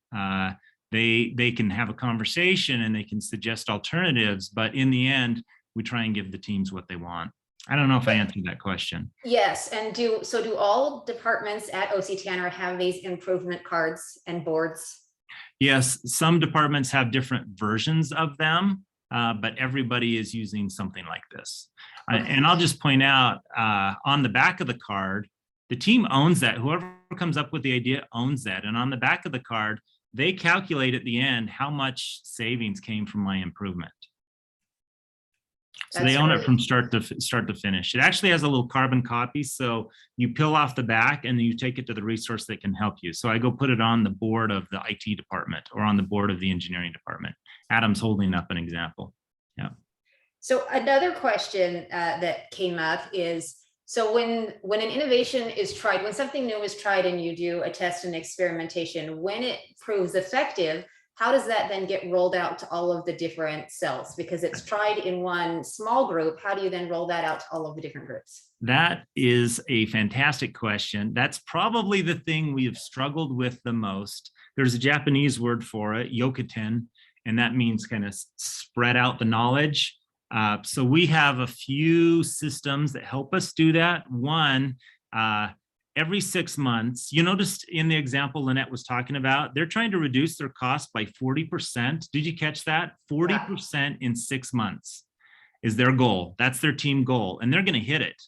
They can have a conversation and they can suggest alternatives, but in the end, we try and give the teams what they want. I don't know if I answered that question. Yes, and do all departments at OC Tanner have these improvement cards and boards? Yes, some departments have different versions of them, but everybody is using something like this. Okay. And I'll just point out on the back of the card, the team owns that. Whoever comes up with the idea owns that. And on the back of the card, they calculate at the end how much savings came from my improvement. So they own it from start to finish. It actually has a little carbon copy. So you peel off the back and then you take it to the resource that can help you. So I go put it on the board of the IT department or on the board of the engineering department. Adam's holding up an example. Yeah. So another question that came up is, so when an innovation is tried, when something new is tried and you do a test and experimentation, when it proves effective, how does that then get rolled out to all of the different cells? Because it's tried in one small group, how do you then roll that out to all of the different groups? That is a fantastic question. That's probably the thing we have struggled with the most. There's a Japanese word for it, yokoten, and that means kind of spread out the knowledge. So we have a few systems that help us do that. One, every 6 months, you noticed in the example Lynette was talking about, they're trying to reduce their cost by 40%. Did you catch that? 40% in 6 months is their goal. That's their team goal, and they're going to hit it.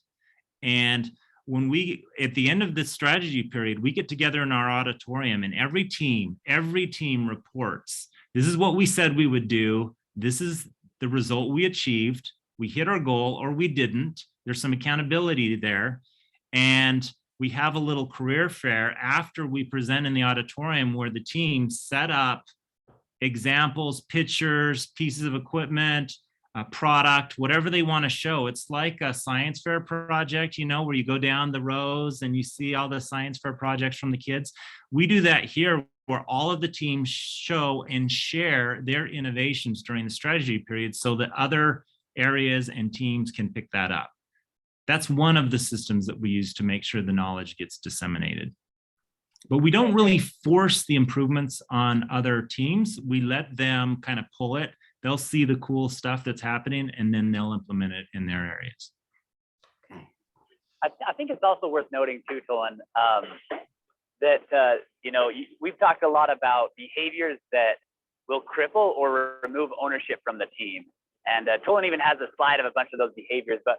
And when we, at the end of this strategy period, we get together in our auditorium and every team reports, this is what we said we would do. This is the result we achieved. We hit our goal or we didn't. There's some accountability there. And we have a little career fair after we present in the auditorium where the team set up examples, pictures, pieces of equipment, a product, whatever they want to show. It's like a science fair project, you know, where you go down the rows and you see all the science fair projects from the kids. We do that here where all of the teams show and share their innovations during the strategy period so that other areas and teams can pick that up. That's one of the systems that we use to make sure the knowledge gets disseminated. But we don't really force the improvements on other teams. We let them kind of pull it. They'll see the cool stuff that's happening and then they'll implement it in their areas. Okay. I think it's also worth noting too, Tolan, that, you know, we've talked a lot about behaviors that will cripple or remove ownership from the team. And Tolan even has a slide of a bunch of those behaviors, but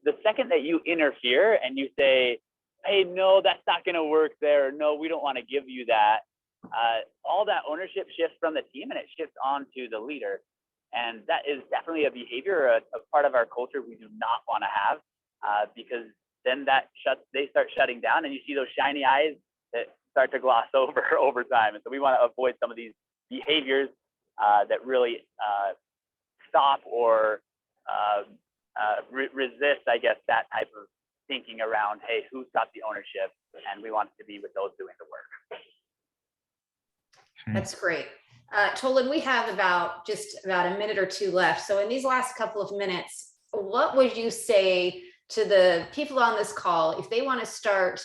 the second that you interfere and you say, hey, no, that's not going to work there. No, we don't want to give you that. All that ownership shifts from the team and it shifts onto the leader. And that is definitely a behavior, a part of our culture we do not want to have, because then they start shutting down and you see those shiny eyes that start to gloss over time. And so we want to avoid some of these behaviors that really stop or resist, I guess, that type of thinking around, hey, who's got the ownership? And we want to be with those doing the work. That's great. Tolan, we have just about a minute or two left. So in these last couple of minutes, what would you say to the people on this call, if they want to start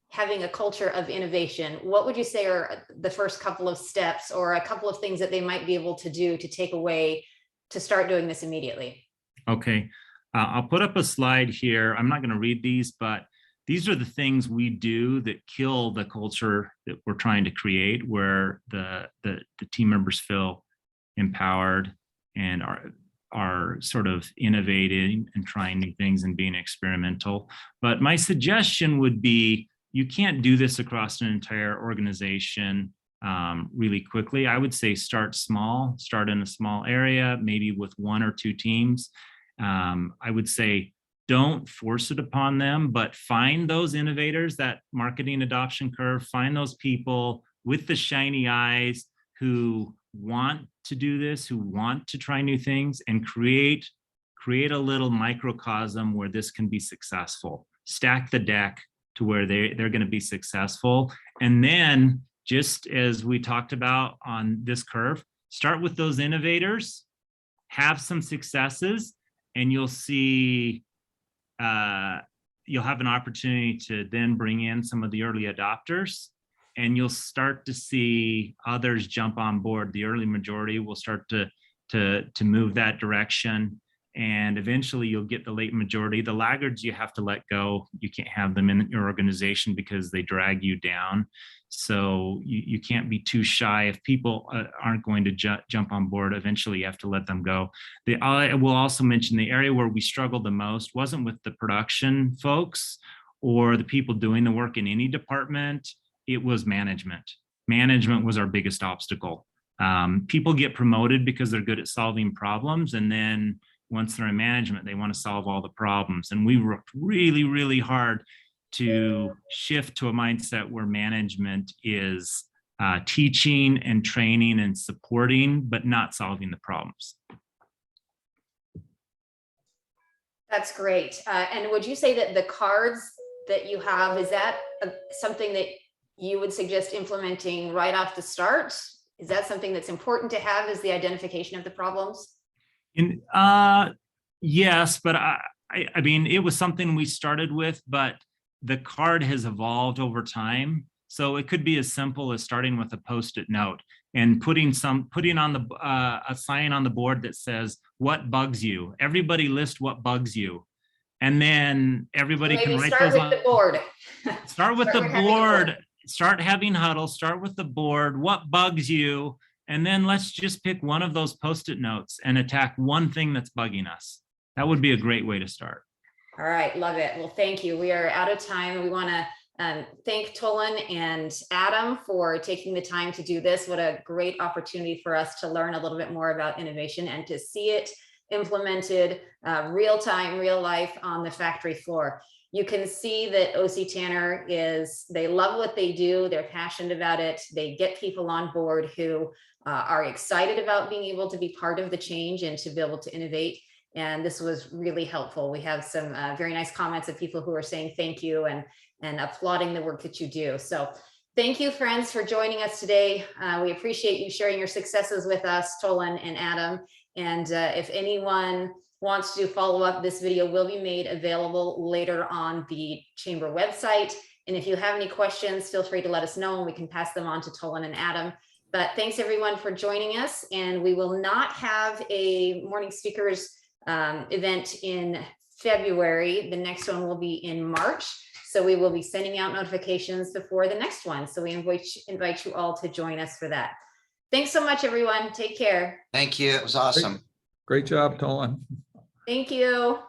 having a culture of innovation, what would you say are the first couple of steps or a couple of things that they might be able to do to take away to start doing this immediately? Okay, I'll put up a slide here. I'm not going to read these, but these are the things we do that kill the culture that we're trying to create, where the team members feel empowered and are sort of innovating and trying new things and being experimental. But my suggestion would be, you can't do this across an entire organization really quickly. I would say start small, start in a small area, maybe with 1 or 2 teams. I would say don't force it upon them, but find those innovators, that marketing adoption curve, find those people with the shiny eyes who want to do this, who want to try new things, and create a little microcosm where this can be successful. Stack the deck to where they're going to be successful, and then just as we talked about on this curve. Start with those innovators, have some successes, and you'll see you'll have an opportunity to then bring in some of the early adopters, and you'll start to see others jump on board. The early majority will start to move that direction, and eventually you'll get the late majority. The laggards you have to let go. You can't have them in your organization because they drag you down. So you can't be too shy. If people aren't going to jump on board, eventually you have to let them go. I will also mention the area where we struggled the most wasn't with the production folks or the people doing the work in any department. It was management. Management was our biggest obstacle. People get promoted because they're good at solving problems, and then once they're in management, they want to solve all the problems. And we worked really, really hard to shift to a mindset where management is teaching and training and supporting, but not solving the problems. That's great. And would you say that the cards that you have, is that something that you would suggest implementing right off the start? Is that something that's important to have, is the identification of the problems? Yes, but I mean, it was something we started with, but the card has evolved over time. So it could be as simple as starting with a Post-it note and putting on the a sign on the board that says, "What bugs you?" Everybody list what bugs you, and then everybody can write those on the board. Start with the board. Start having huddles. Start with the board. What bugs you? And then let's just pick one of those Post-it notes and attack one thing that's bugging us. That would be a great way to start. All right, love it. Well, thank you. We are out of time. We want to thank Tolan and Adam for taking the time to do this. What a great opportunity for us to learn a little bit more about innovation and to see it implemented real time, real life on the factory floor. You can see that OC Tanner they love what they do. They're passionate about it. They get people on board who are excited about being able to be part of the change and to be able to innovate. And this was really helpful. We have some very nice comments of people who are saying thank you and applauding the work that you do. So thank you, friends, for joining us today. We appreciate you sharing your successes with us, Tolan and Adam. And if anyone wants to follow up, this video will be made available later on the Chamber website. And if you have any questions, feel free to let us know and we can pass them on to Tolan and Adam. But thanks everyone for joining us. And we will not have a morning speakers event in February. The next one will be in March. So we will be sending out notifications before the next one. So we invite you all to join us for that. Thanks so much, everyone. Take care. Thank you. It was awesome. Great job, Tolan. Thank you.